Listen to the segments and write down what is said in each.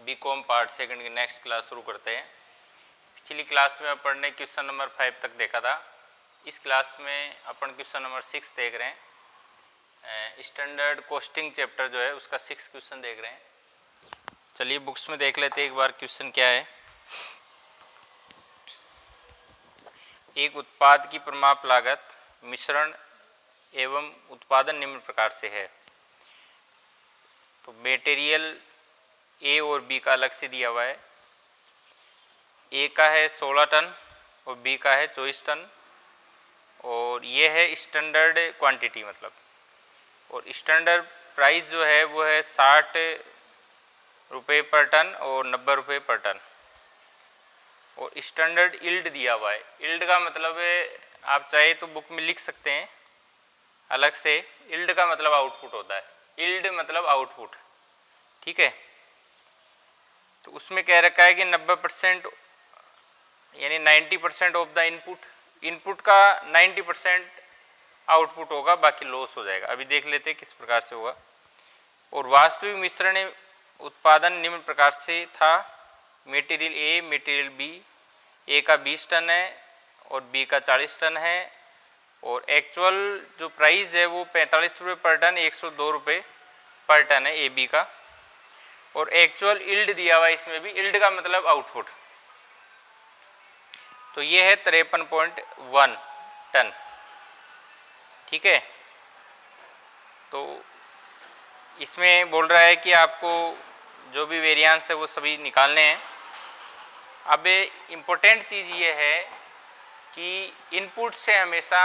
BCom part second की next class शुरू करते हैं। पिछली क्लास में अपन ने क्वेश्चन नंबर 5 तक देखा था। इस क्लास में अपन क्वेश्चन नंबर 6 देख रहे हैं। स्टैंडर्ड कॉस्टिंग चैप्टर जो है उसका 6 क्वेश्चन देख रहे हैं। चलिए बुक्स में देख लेते हैं एक बार क्वेश्चन क्या है। एक उत्पाद की परिमाप लागत मिश्रण एवं उत्पादन निम्न प्रकार से है। तो मटेरियल ए और बी का अलग से दिया हुआ है। ए का है 16 टन और बी का है 24 टन और ये है स्टैंडर्ड क्वांटिटी मतलब। और स्टैंडर्ड प्राइस जो है वो है 60 रुपये पर टन और 90 रुपये पर टन। और स्टैंडर्ड यील्ड दिया हुआ है। यील्ड का मतलब है आप चाहे तो बुक में लिख सकते हैं अलग से। यील्ड का मतलब आउटपुट होता है। यील्ड मतलब आउटपुट, ठीक है। तो उसमें कह रखा है कि 90% यानी 90% ऑफ द इनपुट का 90% आउटपुट होगा, बाकी लॉस हो जाएगा। अभी देख लेते हैं किस प्रकार से होगा। और वास्तविक मिश्रण उत्पादन निम्न प्रकार से था। मटेरियल ए मटेरियल बी, ए का 20 टन है और बी का 40 टन है। और एक्चुअल जो प्राइस है वो 45 रुपये पर टन 102 रुपये पर टन है ए बी का। और एक्चुअल यील्ड दिया हुआ है इसमें भी। यील्ड का मतलब आउटपुट। तो ये है 53.1 टन, ठीक है। तो इसमें बोल रहा है कि आपको जो भी वेरिएंस है वो सभी निकालने हैं। अब इम्पोर्टेंट चीज़ ये है कि इनपुट से हमेशा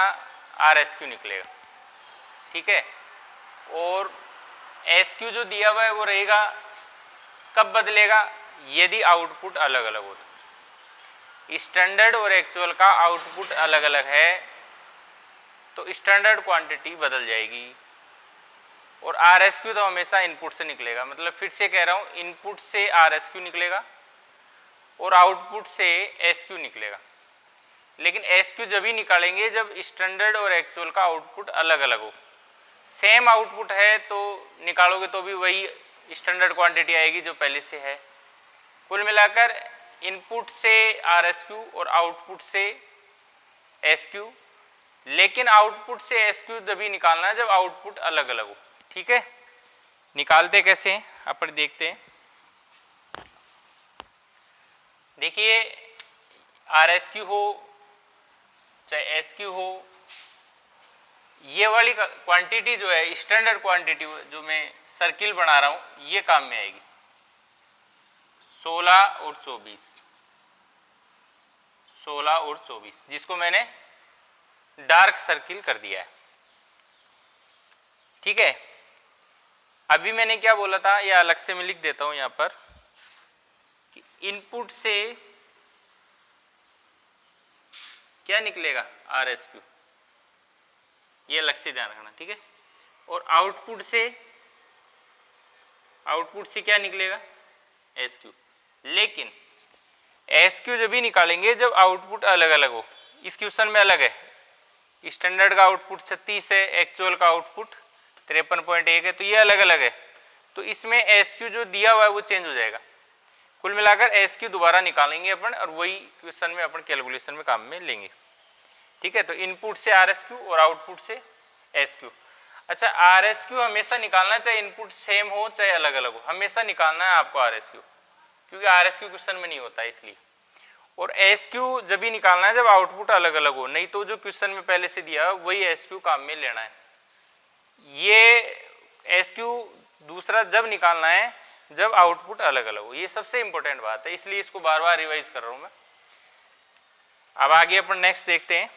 RSQ निकलेगा, ठीक है। और SQ जो दिया हुआ है वो रहेगा, कब बदलेगा? यदि आउटपुट अलग अलग हो। स्टैंडर्ड और एक्चुअल का आउटपुट अलग अलग है तो स्टैंडर्ड क्वांटिटी बदल जाएगी। और RSQ तो हमेशा इनपुट से निकलेगा। मतलब फिर से कह रहा हूँ, इनपुट से RSQ निकलेगा और आउटपुट से SQ निकलेगा। लेकिन SQ जब ही निकालेंगे जब स्टैंडर्ड और एक्चुअल का आउटपुट अलग अलग हो। सेम आउटपुट है तो निकालोगे तो भी वही स्टैंडर्ड क्वांटिटी आएगी जो पहले से है। कुल मिलाकर इनपुट से RSQ और आउटपुट से SQ। लेकिन आउटपुट से SQ जब भी निकालना है जब आउटपुट अलग अलग हो, ठीक है। निकालते कैसे हैं अपन देखते हैं। देखिए RSQ हो चाहे SQ हो, ये वाली क्वांटिटी जो है स्टैंडर्ड क्वांटिटी जो मैं सर्किल बना रहा हूँ ये काम में आएगी। 16 और 24, 16 और 24 जिसको मैंने डार्क सर्किल कर दिया है, ठीक है। अभी मैंने क्या बोला था या अलग से मैं लिख देता हूं यहां पर कि इनपुट से क्या निकलेगा RSQ, ये अलग से ध्यान रखना, ठीक है। और आउटपुट से क्या निकलेगा? SQ। लेकिन SQ जब भी निकालेंगे जब आउटपुट अलग अलग हो। इस क्वेश्चन में अलग है, स्टैंडर्ड का आउटपुट 36 है, एक्चुअल का आउटपुट 53.1 है, तो ये अलग अलग है। तो इसमें SQ जो दिया हुआ है वो चेंज हो जाएगा। कुल मिलाकर SQ दोबारा निकालेंगे अपन और वही क्वेश्चन में अपन कैलकुलेशन में काम में लेंगे, ठीक है। तो इनपुट से RSQ और आउटपुट से SQ। अच्छा, RSQ हमेशा निकालना, चाहे इनपुट सेम हो चाहे अलग अलग हो, हमेशा निकालना है आपको RSQ, क्योंकि RSQ क्वेश्चन में नहीं होता है इसलिए। और SQ जब भी निकालना है जब आउटपुट अलग अलग हो, नहीं तो जो क्वेश्चन में पहले से दिया है वही SQ काम में लेना है। ये SQ दूसरा जब निकालना है जब आउटपुट अलग अलग हो। ये सबसे इंपॉर्टेंट बात है, इसलिए इसको बार बार रिवाइज कर रहा हूं मैं। अब आगे अपन नेक्स्ट देखते हैं।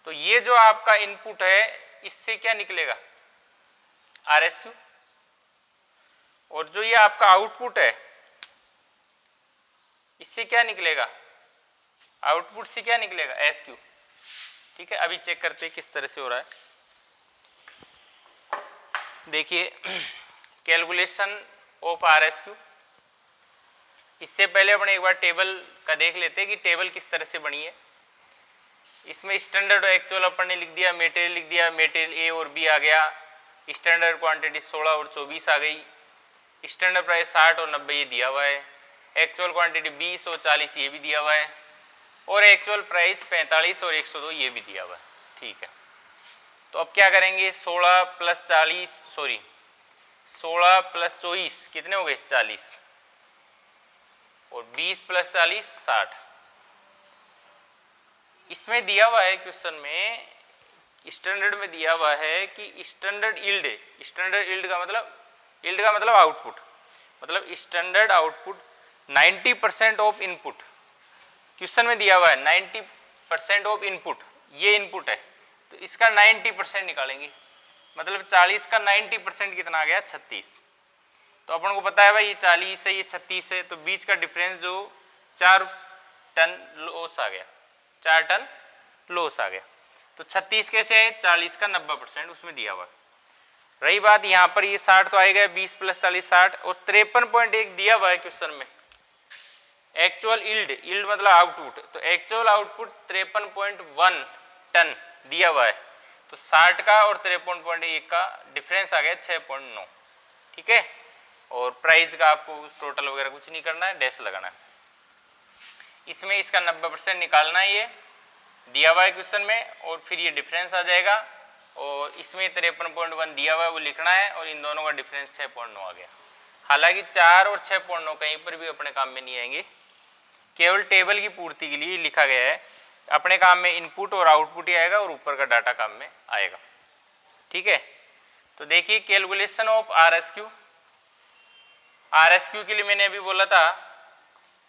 तो ये जो आपका इनपुट है इससे क्या निकलेगा? RSQ। और जो ये आपका आउटपुट है इससे क्या निकलेगा? आउटपुट से क्या निकलेगा? SQ, ठीक है। अभी चेक करते हैं किस तरह से हो रहा है। देखिए कैलकुलेशन ऑफ RSQ। इससे पहले अपन एक बार टेबल का देख लेते हैं कि टेबल किस तरह से बनी है। इसमें स्टैंडर्ड और एक्चुअल अपन ने लिख दिया, मटेरियल लिख दिया, मटेरियल ए और बी आ गया, स्टैंडर्ड क्वांटिटी 16 और 24 आ गई, स्टैंडर्ड प्राइस 60 और 90 ये दिया हुआ है, एक्चुअल क्वांटिटी 20 और 40 ये भी दिया हुआ है, और एक्चुअल प्राइस 45 और 102 ये भी दिया हुआ है। ठीक है, तो अब क्या करेंगे, 16 प्लस 24 कितने हो गए 40, और 20 प्लस 40 60। इसमें दिया हुआ है क्वेश्चन में, स्टैंडर्ड में दिया हुआ है कि स्टैंडर्ड यील्ड का मतलब आउटपुट, मतलब standard output 90% of input. Question में दिया हुआ है 90% ऑफ इनपुट, ये इनपुट है, तो इसका 90% निकालेंगे, मतलब 40 का 90% कितना आ गया 36। तो अपन को पता है भाई ये 40 है ये 36 है, तो बीच का डिफरेंस जो 4 टन लॉस आ गया, 4 टन लॉस आ गया। तो 36 कैसे है, 40 का 90% उसमें दिया हुआ। रही बात यहाँ पर ये 60 तो आएगा, 20 प्लस 40 60, और 53.1 दिया हुआ है क्वेश्चन में एक्चुअल यील्ड मतलब आउटपुट, तो एक्चुअल आउटपुट 53.1 टन दिया हुआ है, तो 60 का और 53.1 का डिफरेंस आ गया 6.9। ठीक है, और प्राइस का आपको टोटल वगैरह कुछ नहीं करना है, डैश लगाना है। इसमें इसका 90% निकालना है, ये दिया हुआ है क्वेश्चन में, और फिर ये डिफरेंस आ जाएगा, और इसमें 53.1 दिया हुआ है वो लिखना है, और इन दोनों का डिफरेंस 6.9 आ गया। हालांकि 4 और 6.9 कहीं पर भी अपने काम में नहीं आएंगे, केवल टेबल की पूर्ति के लिए लिखा गया है। अपने काम में इनपुट और आउटपुट ही आएगा, और ऊपर का डाटा काम में आएगा। ठीक है, तो देखिए कैलकुलेशन ऑफ आरएसक्यू के लिए मैंने अभी बोला था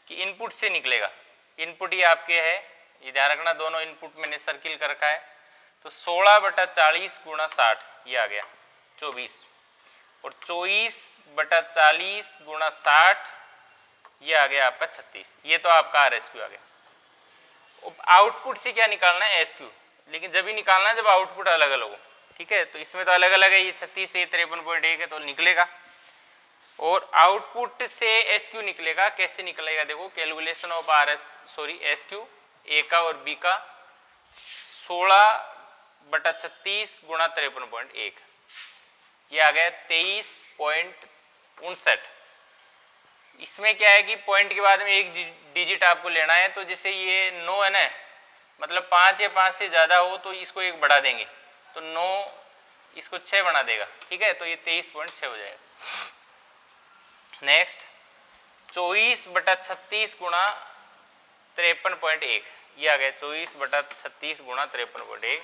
कि इनपुट से निकलेगा, इनपुट ही आपके है, ये ध्यान रखना, दोनों इनपुट मैंने सर्किल कर रखा है। तो 16/40 गुणा 60 ये आ गया 24, और 24/40 गुणा 60 ये आ गया आपका 36। ये तो आपका आरएसक्यू आ गया। आउटपुट से क्या निकालना है, एसक्यू, लेकिन जब ही निकालना है जब आउटपुट अलग अलग हो। ठीक है, तो इसमें तो अलग अलग है, ये 36 है, 53.1 है, तो निकलेगा। और आउटपुट से एसक्यू निकलेगा, कैसे निकलेगा देखो, कैलकुलेशन ऑफ एसक्यू ए का और बी का 16/36 गुणा 53.1 ये आ गया 23.59। इसमें क्या है कि पॉइंट के बाद में एक डिजिट आपको लेना है, तो जैसे ये 9 है ना, मतलब 5 या 5 से ज़्यादा हो तो इसको एक बढ़ा देंगे, तो 9 इसको 6 बना देगा। ठीक है, तो ये 23.6 हो जाएगा। नेक्स्ट 24/36 गुणा 53.1 ये आ गया 24/36 गुणा 53.1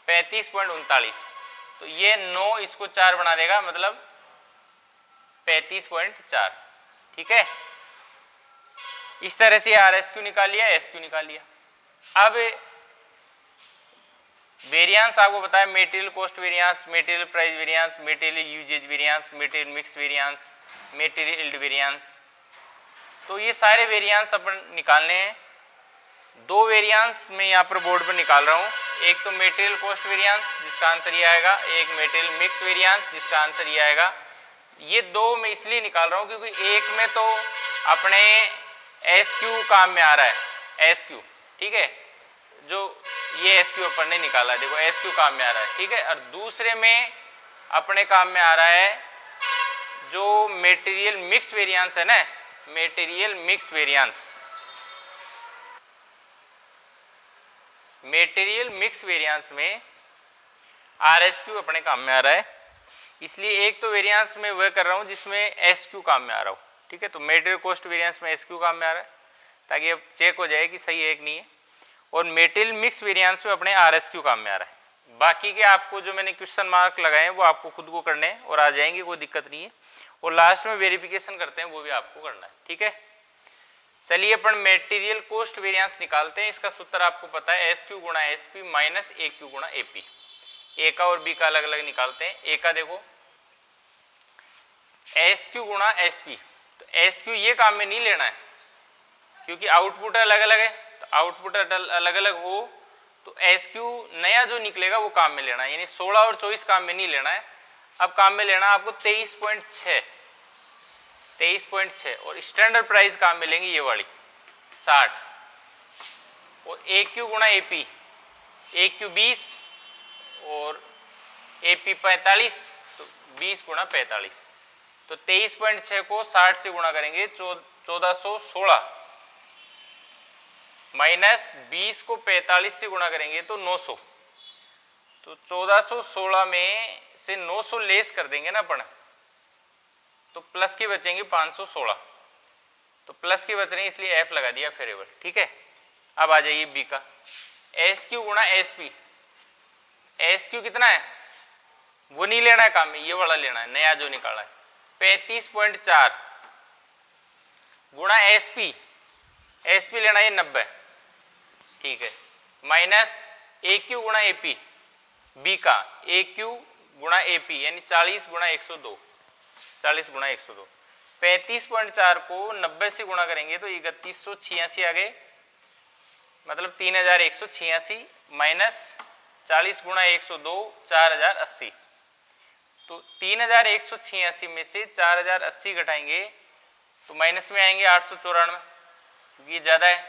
35.39। तो ये 9 इसको 4 बना देगा, मतलब 35.4। ठीक है, इस तरह से आरएसक्यू निकाल लिया, एसक्यू निकाल लिया। अब वेरिएंस आपको बताया, material cost variance, material price variance, material usages variance, material mix variance, material yield variance. तो ये सारे वेरिएंस अपन निकालने हैं। 2 वेरिएंस मैं यहाँ पर बोर्ड पर निकाल रहा हूँ, एक तो मेटेरियल कॉस्ट वेरिएंस जिसका आंसर ये आएगा, एक मेटेरियल मिक्स वेरिएंस जिसका आंसर ये आएगा। ये 2 मैं इसलिए निकाल रहा हूँ क्योंकि एक में तो अपने एसक्यू काम में आ रहा है, एसक्यू। ठीक है, जो ये एसक्यू अपन ने निकाला है, देखो एसक्यू काम में आ रहा है। ठीक है, और दूसरे में अपने काम में आ रहा है जो मेटेरियल मिक्स वेरिएंस है ना, material mix variance, material mix variance में आरएसक्यू अपने काम में आ रहा है। इसलिए एक तो वेरिएंस में वह कर रहा हूँ जिसमें एसक्यू काम में आ रहा हूँ। ठीक है, तो मेटेरियल कॉस्ट वेरिएंस में एसक्यू काम में आ रहा है, ताकि अब चेक हो जाए कि सही है कि नहीं है। और मेटेरियल मिक्स वेरिएंस में अपने आरएसक्यू काम में आ रहा है। बाकी के आपको जो मैंने क्वेश्चन मार्क लगाए हैं वो आपको खुद को करने हैं, और आ जाएंगे, कोई दिक्कत नहीं है। और लास्ट में वेरिफिकेशन करते हैं, वो भी आपको करना है। ठीक है, चलिए अपन मेटेरियल कॉस्ट वेरिएंस निकालते हैं। इसका सूत्र आपको पता है, एस क्यू गुणा एस पी माइनस ए क्यू गुणा ए पी। ए का और बी का अलग अलग निकालते हैं। ए का देखो एस क्यू गुणा एस पी, तो एस क्यू ये काम में नहीं लेना है क्योंकि आउटपुट अलग अलग है, तो आउटपुट अलग अलग हो तो एस क्यू नया जो निकलेगा वो काम में लेना है, यानी 16 और 24 काम में नहीं लेना है। अब काम में लेना है आपको 23.6 और स्टैंडर्ड प्राइस काम में लेंगे ये वाली 60, और ए क्यू गुणा ए पी, ए क्यू 20 और ए पी 45, तो 20 गुणा 45, तो 23.6 को 60 से गुणा करेंगे 1416 माइनस 20 को 45 से गुणा करेंगे तो 900। तो 1416 में से 900 लेस कर देंगे ना अपन, तो प्लस के बचेंगे 516। तो प्लस के बच रहे हैं इसलिए एफ लगा दिया फेरेबल। ठीक है, अब आ जाइए बी का। एस क्यू गुणा एस पी। एस क्यू कितना है वो नहीं लेना है काम में, ये वाला लेना है नया जो निकाला है। 35.4 गुणा एस पी। एस पी लेना है 90। ठीक है, माइनस ए क्यू गुणा ए पी। बी का ए क्यू गुणा ए पी यानी 40 गुणा 102। 40 गुणा 102। 35.4 को 90 से गुणा करेंगे तो 3186 आ गए, मतलब 3186 माइनस 40 गुणा 102 4080। तो 3186 में से 4080 घटाएंगे तो माइनस में आएंगे 894, क्योंकि ये ज़्यादा है।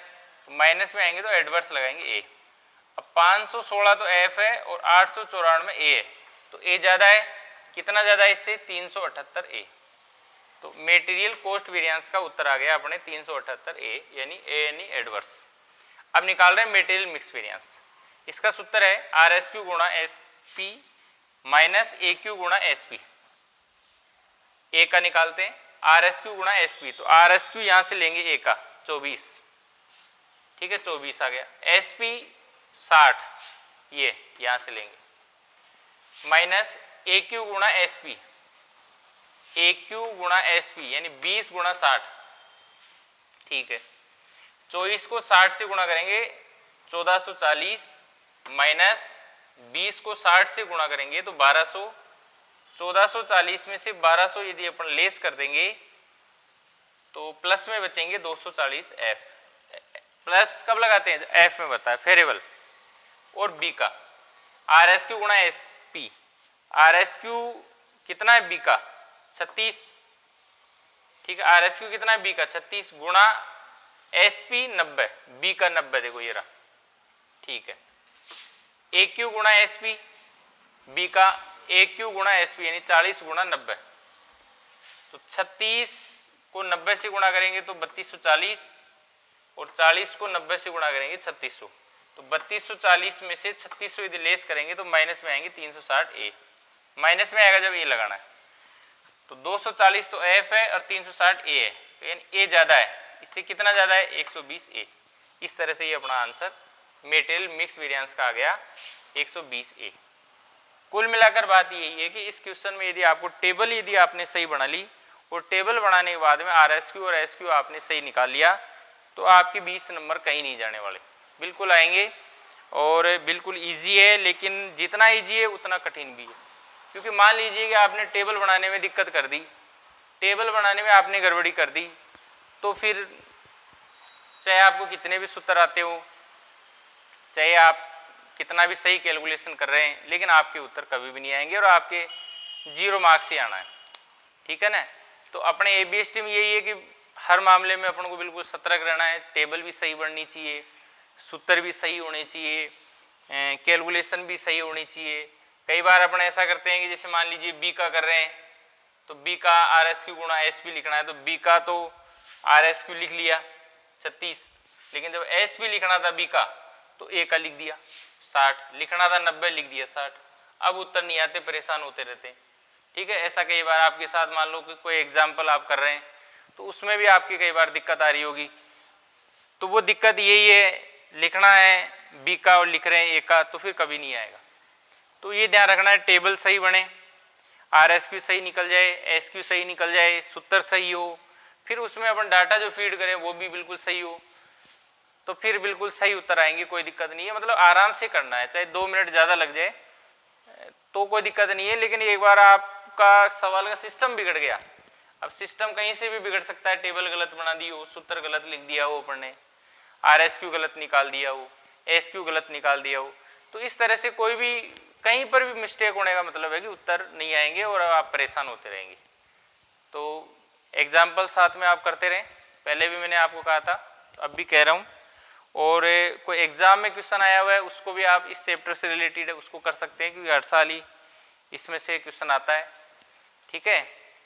तो माइनस में आएंगे तो एडवर्स लगाएंगे ए। अब 516 तो एफ है और 894 ए है, तो ए ज़्यादा है। कितना ज़्यादा है इससे? 378 ए। तो मेटेरियल कॉस्ट वेरिएंस का उत्तर आ गया अपने 378 ए यानी एडवर्स। अब निकाल रहे हैं मेटेरियल मिक्स वेरिएंस। इसका सूत्र है आर एस क्यू गुणा एस पी माइनस ए क्यू गुणा एस पी। ए का निकालते हैं आर एस क्यू गुणा एस पी। तो आर एस क्यू यहाँ से लेंगे ए का 24। ठीक है, 24 आ गया। एस पी 60 ये यहाँ से लेंगे माइनस ए क्यू गुणा एस पी। ए क्यू गुणा एस पी यानी 20 गुणा 60। ठीक है, 24 को 60 से गुणा करेंगे 1440 माइनस 20 को 60 से गुणा करेंगे तो 1200। 1440 में से 1200 यदि अपन लेस कर देंगे तो प्लस में बचेंगे 240 एफ। प्लस कब लगाते हैं? एफ में बताया फेरेबल। और बी का आर एस क्यू गुणा S P. R S Q कितना है बी का? 36। ठीक है, आर एस क्यू कितना है बी का? 36 गुणा एस पी 90। बी का 90 देखो ये रहा। ठीक है, ए क्यू गुणा एस पी। बी का ए क्यू गुणा एस पी यानी 40 गुणा 90। तो 36 को 90 से गुणा करेंगे तो 3240 और 40 को 90 से गुणा करेंगे 3600। तो 3240 में से 3600 यदि लेस करेंगे तो माइनस में आएंगे 360 ए। माइनस में आएगा जब ए लगाना है। तो 240 तो एफ है और 360 ए है, यानी ए ज़्यादा है। इससे कितना ज़्यादा है? 120 ए। इस तरह से ये अपना आंसर मेटेरियल मिक्स वेरिएंस का आ गया 120 ए। कुल मिलाकर बात यही है कि इस क्वेश्चन में यदि आपको टेबल यदि आपने सही बना ली और टेबल बनाने के बाद में आर एस क्यू और एस क्यू आपने सही निकाल लिया तो आपके 20 नंबर कहीं नहीं जाने वाले, बिल्कुल आएंगे। और बिल्कुल इजी है, लेकिन जितना इजी है उतना कठिन भी है। क्योंकि मान लीजिए कि आपने टेबल बनाने में दिक्कत कर दी, टेबल बनाने में आपने गड़बड़ी कर दी, तो फिर चाहे आपको कितने भी सूत्र आते हो, चाहे आप कितना भी सही कैलकुलेशन कर रहे हैं, लेकिन आपके उत्तर कभी भी नहीं आएंगे और आपके 0 मार्क्स ही आना है। ठीक है ना? तो अपने एबीएसटी में यही है कि हर मामले में अपन को बिल्कुल सतर्क रहना है। टेबल भी सही बननी चाहिए, सूत्र भी सही होने चाहिए, कैलकुलेशन भी सही होनी चाहिए। कई बार अपन ऐसा करते हैं कि जैसे मान लीजिए बी का कर रहे हैं तो बी का आर एस क्यू गुणा एस पी लिखना है, तो बी का तो आर एस क्यू लिख लिया 36, लेकिन जब एस पी लिखना था बी का तो ए का लिख दिया 60, लिखना था 90 लिख दिया 60। अब उत्तर नहीं आते, परेशान होते रहते हैं। ठीक है, ऐसा कई बार आपके साथ मान लो कि कोई एग्जाम्पल आप कर रहे हैं तो उसमें भी आपकी कई बार दिक्कत आ रही होगी। तो वो दिक्कत यही है, लिखना है बी का और लिख रहे हैं ए का, तो फिर कभी नहीं आएगा। तो ये ध्यान रखना है टेबल सही बने, आर एस क्यू सही निकल जाए, एस क्यू सही निकल जाए, सूत्र सही हो, फिर उसमें अपन डाटा जो फीड करें वो भी बिल्कुल सही हो, तो फिर बिल्कुल सही उत्तर आएंगे। कोई दिक्कत नहीं है, मतलब आराम से करना है, चाहे 2 मिनट ज़्यादा लग जाए तो कोई दिक्कत नहीं है। लेकिन एक बार आपका सवाल का सिस्टम बिगड़ गया, अब सिस्टम कहीं से भी बिगड़ सकता है। टेबल गलत बना दी हो, सूत्र गलत लिख दिया हो अपन ने, आर एस क्यू गलत निकाल दिया हो, एस क्यू गलत निकाल दिया हो, तो इस तरह से कोई भी कहीं पर भी मिस्टेक होने का मतलब है कि उत्तर नहीं आएंगे और आप परेशान होते रहेंगे। तो एग्जाम्पल साथ में आप करते रहें, पहले भी मैंने आपको कहा था, अब भी कह रहा हूँ। और कोई एग्ज़ाम में क्वेश्चन आया हुआ है उसको भी आप इस चैप्टर से रिलेटेड है उसको कर सकते हैं, क्योंकि हर साल ही इसमें से क्वेश्चन आता है। ठीक है,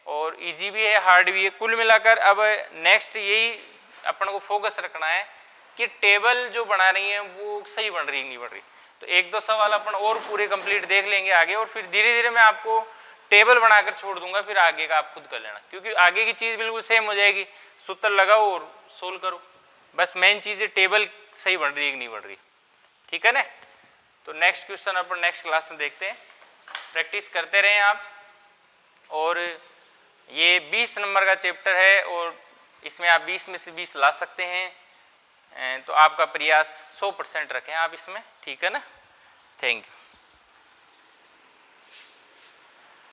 और इजी भी है, हार्ड भी है। कुल मिलाकर अब नेक्स्ट यही अपन को फोकस रखना है कि टेबल जो बना रही है वो सही बन रही है नहीं बन रही। तो एक दो सवाल अपन और पूरे कंप्लीट देख लेंगे आगे, और फिर धीरे धीरे मैं आपको टेबल बनाकर छोड़ दूंगा, फिर आगे का आप खुद कर लेना, क्योंकि आगे की चीज़ बिल्कुल सेम हो जाएगी। सूत्र लगाओ और सोल्व करो, बस मेन चीज़ है टेबल सही बन रही है कि नहीं बन रही। ठीक है ना। तो नेक्स्ट क्वेश्चन अपन नेक्स्ट क्लास में देखते हैं। प्रैक्टिस करते रहें आप। और ये 20 नंबर का चैप्टर है और इसमें आप 20 में से 20 ला सकते हैं, तो आपका प्रयास 100% रखें आप इसमें। ठीक है ना। Thank you.